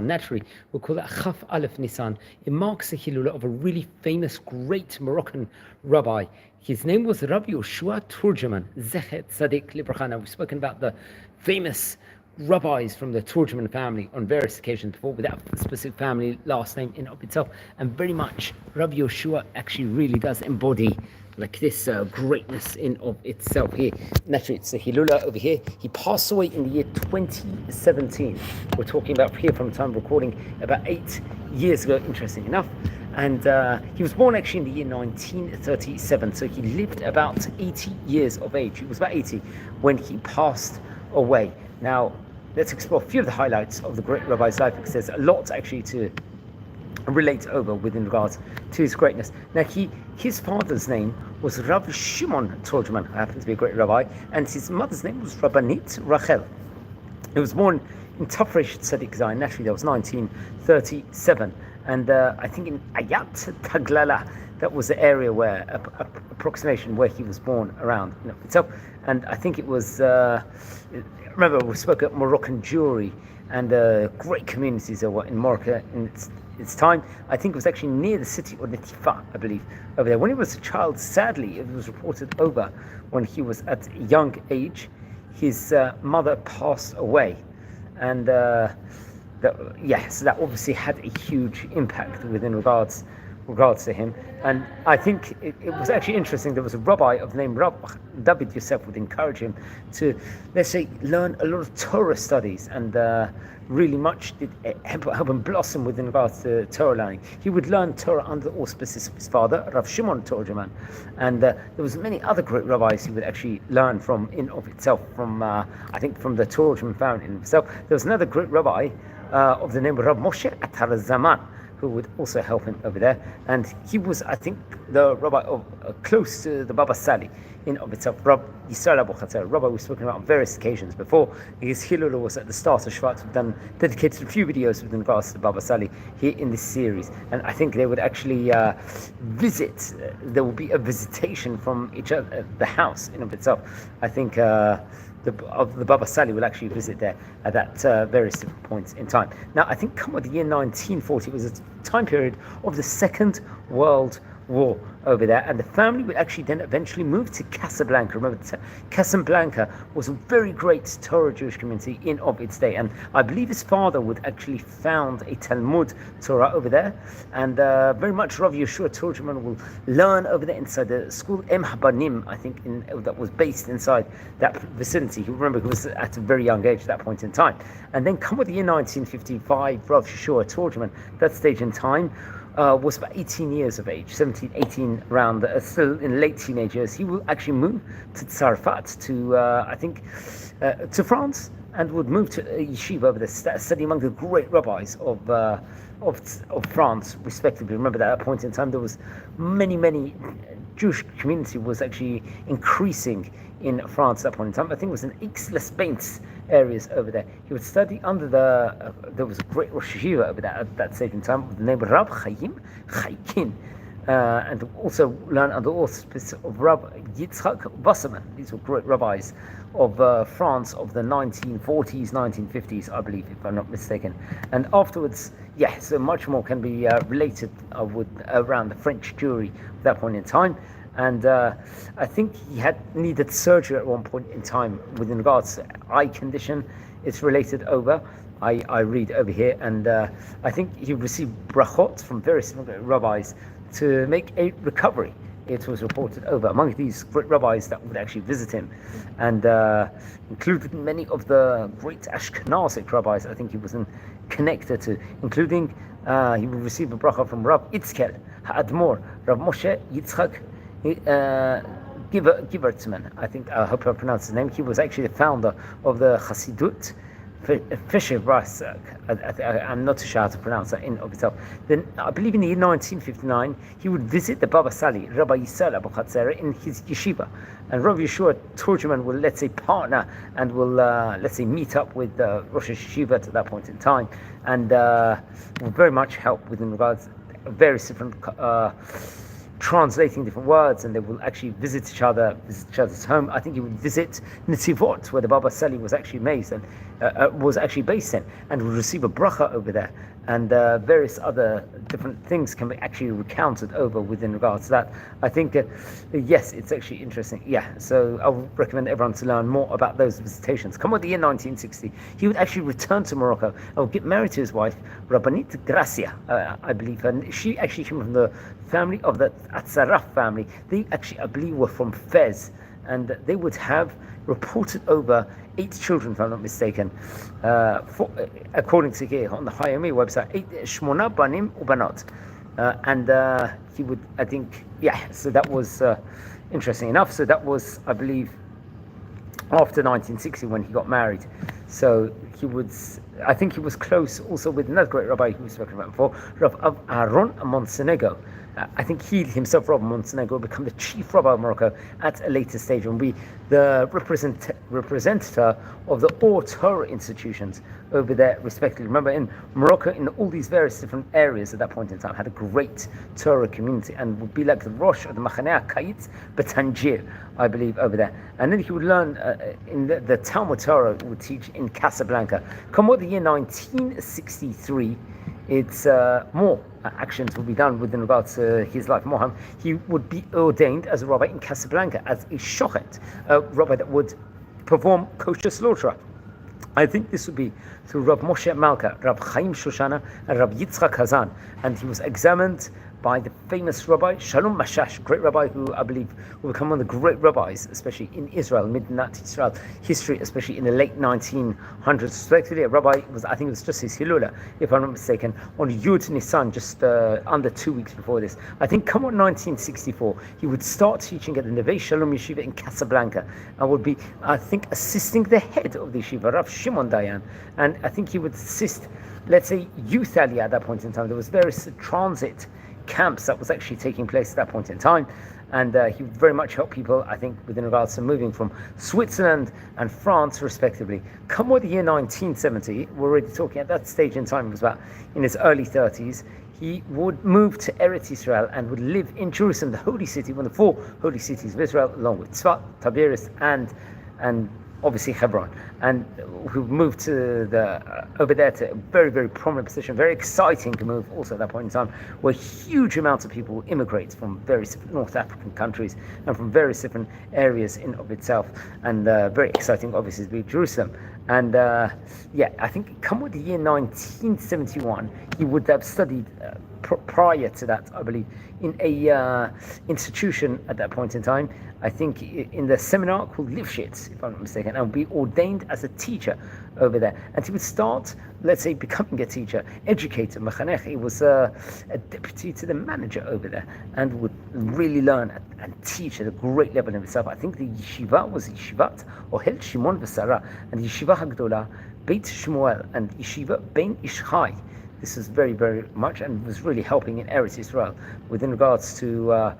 Naturally, we'll call that Chaf Aleph Nisan. It marks the Hilula of a really famous, great Moroccan rabbi. His name was Rabbi Yeshua Turgeman Z'tl. We've spoken about the famous rabbis from the Tourgeman family on various occasions before, with that specific family last name in of itself, and very much Rabbi Yeshua actually really does embody like this greatness in of itself here. Naturally, it's the Hilula over here. He passed away in the year 2017. We're talking about here from time of recording about 8 years ago, interesting enough. And he was born actually in the year 1937, so he lived about 80 years of age. He was about 80 when he passed away. Now, let's explore a few of the highlights of the great rabbi's life, because there's a lot actually to relate over within regards to his greatness. Now, his father's name was Rabbi Shimon Turgeman, who happened to be a great rabbi, and his mother's name was Rabbanit Rachel. He was born in Tafresh Tzadik Zayin. Naturally, that was 1937, and I think in Ayat Taglala, that was the area where approximation where he was born around itself. And I think it was. Remember, we spoke about Moroccan Jewry and great communities that were in Morocco in its time. I think it was actually near the city of Netifa, I believe, over there. When he was a child, sadly, it was reported over when he was at a young age, his mother passed away. And so that obviously had a huge impact within regards to him. And I think it was actually interesting. There was a rabbi of the name David Yosef would encourage him to, let's say, learn a lot of Torah studies, and really much did help him blossom within regards to Torah learning. He would learn Torah under the auspices of his father, Rav Shimon Turgeman, and there was many other great rabbis he would actually learn from in of itself, from I think from the Turgeman family in himself. There was another great rabbi of the name of Rav Moshe Atar Zaman, who would also help him over there, and he was, I think, the rabbi of close to the Baba Sali in of itself. Rabbi Yisrael Rabbi we've spoken about on various occasions before. His Hilula was at the start of Shvat. We've done dedicated a few videos with regards to Baba Sali here in this series, and I think they would actually visit. There will be a visitation from each other, the house in of itself. I think. The Baba Sali will actually visit there at that various different points in time. Now, I think come with the year 1940, it was a time period of the Second World War over there, and the family would actually then eventually move to Casablanca. Remember, Casablanca was a very great Torah Jewish community in of its day, and I believe his father would actually found a Talmud Torah over there, and very much Rabbi Yeshua Turgeman will learn over there inside the school Em Habanim, I think, that was based inside that vicinity. Remember, he was at a very young age at that point in time. And then come with the year 1955, Rabbi Yeshua Turgeman, that stage in time, was about 18 years of age, 17, 18, around, still in late teenage years. He will actually move to Tzarfat, to France, and would move to a yeshiva over there, study among the great rabbis of France, respectively. Remember that at that point in time, there was many Jewish community was actually increasing in France at that point in time. I think it was in Aix-les-Bains areas over there. He would study under there was a great Rosh Yeshiva over there at that stage in time with the name of Rab Chaim Chaikin, and also learn under the auspices of Rab Yitzchak Wasserman. These were great rabbis of France of the 1940s, 1950s, I believe, if I'm not mistaken. And afterwards, so much more can be related around the French Jewry at that point in time. And I think he had needed surgery at one point in time with regards to eye condition. It's related over. I read over here, and I think he received brachot from various rabbis to make a recovery. It was reported over among these great rabbis that would actually visit him, and included many of the great Ashkenazic rabbis I think he was connected to, including he would receive a bracha from Rav Itzkel Ha'admor, Rav Moshe Yitzchak Givertzman. I hope I pronounced his name. He was actually the founder of the Chassidut Fisher. I'm not too sure how to pronounce that in of itself. Then I believe in the year 1959 he would visit the Baba Sali, Rabbi Yisrael in his yeshiva, and Rabbi Yeshua Turgeman will, let's say, partner and will let's say meet up with Rosh Yeshiva at that point in time, and will very much help within regards various different translating different words, and they will actually visit each other's home. I think he would visit Netivot, where the Baba Sali was actually based, and was actually based in, and would receive a bracha over there, and various other different things can be actually recounted over within regards to that. I think, yes, it's actually interesting. Yeah, so I would recommend everyone to learn more about those visitations. Come on, the year 1960, he would actually return to Morocco and would get married to his wife, Rabbanit Gracia, I believe, and she actually came from the family of the Atzaraf family. They actually, I believe, were from Fez, and they would have reported over 8 children, if I'm not mistaken, according to here on the Hayami website, 8 banim ubanot, and he would, I think, yeah. So that was interesting enough. So that was, I believe, after 1960 when he got married. So he would, I think he was close also with another great rabbi who we've spoken about before, Rav Aaron Montenegro. I think he himself, Rabbi Montenegro, will become the chief rabbi of Morocco at a later stage and be the representative of the all Torah institutions over there, respectively. Remember, in Morocco, in all these various different areas at that point in time, had a great Torah community and would be like the Rosh of the Maxaneh Kayitz Betangier, I believe, over there. And then he would learn in the Talmud Torah, would teach in Casablanca. Come what the year 1963, it's more actions will be done within regards to his life. Moham, he would be ordained as a rabbi in Casablanca, as a shochet, a rabbi that would perform kosher slaughter. I think this would be through Rav Moshe Malka, Rav Chaim Shoshana, and Rav Yitzchak Hazan, and he was examined by the famous rabbi Shalom Mashash, great rabbi who I believe will become one of the great rabbis, especially in Israel, Midnat Israel history, especially in the late 1900s. Respectively, a rabbi was, I think it was just his Hilula, if I'm not mistaken, on Yud Nisan, just under 2 weeks before this. I think come on 1964, he would start teaching at the Neve Shalom Yeshiva in Casablanca, and would be, I think, assisting the head of the yeshiva, Rav Shimon Dayan, and I think he would assist, let's say, youth aliyah at that point in time. There was various transit camps that was actually taking place at that point in time, and he would very much help people, I think, within regards to moving from Switzerland and France respectively. Come with the year 1970, we're already talking at that stage in time, he was about in his early 30s, he would move to Eretz Israel and would live in Jerusalem, the holy city, one of the 4 holy cities of Israel, along with Tzfat, Tiberias, and obviously Hebron, and who moved to over there to a very, very prominent position, very exciting move also at that point in time, where huge amounts of people immigrate from various different North African countries and from various different areas in of itself, and very exciting obviously to be Jerusalem. And yeah, I think come with the year 1971, he would have studied prior to that, I believe, in a institution at that point in time, I think in the seminar called Lifshitz, if I'm not mistaken, and be ordained as a teacher over there. And he would start, let's say, becoming a teacher, educator, Maxanech. He was a deputy to the manager over there, and would really learn and teach at a great level in itself. I think the yeshiva was Yeshivat Ohel Shimon V'Sara, and Yeshiva Hagdola Beit Shmuel, and Yeshiva Ben Ishchai. This was very, very much, and was really helping in Eretz Israel within regards to,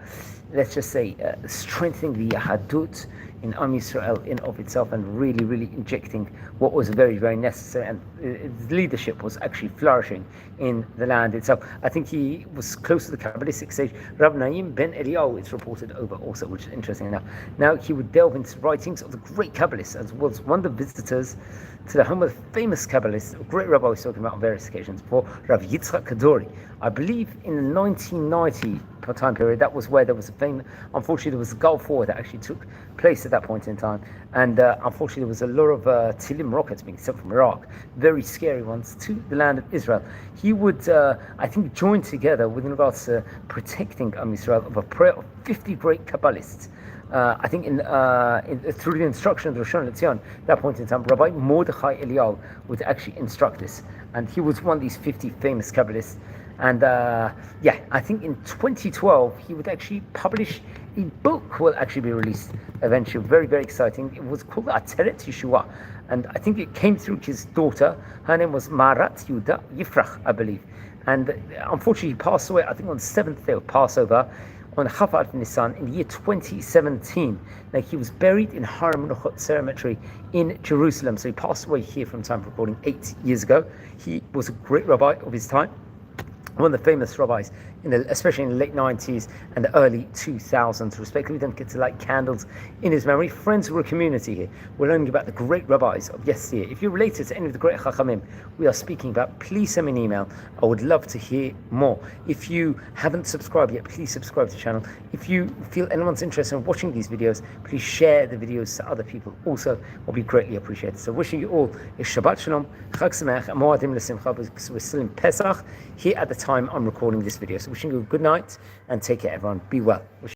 let's just say, strengthening the Yahadut in Am Yisrael in of itself, and really, really injecting what was very, very necessary. And his leadership was actually flourishing in the land itself. I think he was close to the Kabbalistic stage. Rab Naim ben Eliyahu, it's reported over also, which is interesting enough. Now he would delve into writings of the great Kabbalists, as was one of the visitors to the home of the famous Kabbalist, a great rabbi was talking about on various occasions, for Rav Yitzchak Kadori. I believe in the 1990 time period, that was where there was a famous, unfortunately there was a Gulf War that actually took place at that point in time, and unfortunately there was a lot of Tilim rockets being sent from Iraq, very scary ones, to the land of Israel. He would, I think, join together with regards to protecting Am Yisrael of a prayer of 50 great Kabbalists. I think through the instruction of the Rosh Hashanah, at that point in time, Rabbi Mordechai Eliyahu would actually instruct this, and he was one of these 50 famous Kabbalists. And yeah, I think in 2012 he would actually publish a book, will actually be released eventually, very, very exciting. It was called Ateret Yeshuah, and I think it came through his daughter. Her name was Marat Yuda Yifrach, I believe, and unfortunately he passed away, I think, on the 7th day of Passover, on Chaf Nisan in the year 2017. Now he was buried in Har Menuchot Cemetery in Jerusalem, so he passed away here from time of recording 8 years ago. He was a great rabbi of his time, one of the famous rabbis, especially in the late 90s and the early 2000s, respectively. We don't get to light candles in his memory. Friends, we're a community here. We're learning about the great rabbis of yesteryear. If you're related to any of the great chachamim we are speaking about, please send me an email. I would love to hear more. If you haven't subscribed yet, please subscribe to the channel. If you feel anyone's interested in watching these videos, please share the videos to other people. Also, will be greatly appreciated. So wishing you all a Shabbat Shalom, Chag Sameach, and Moadim L'Simcha, because we're still in Pesach here at the time I'm recording this video. So wishing you a good night and take care, everyone. Be well.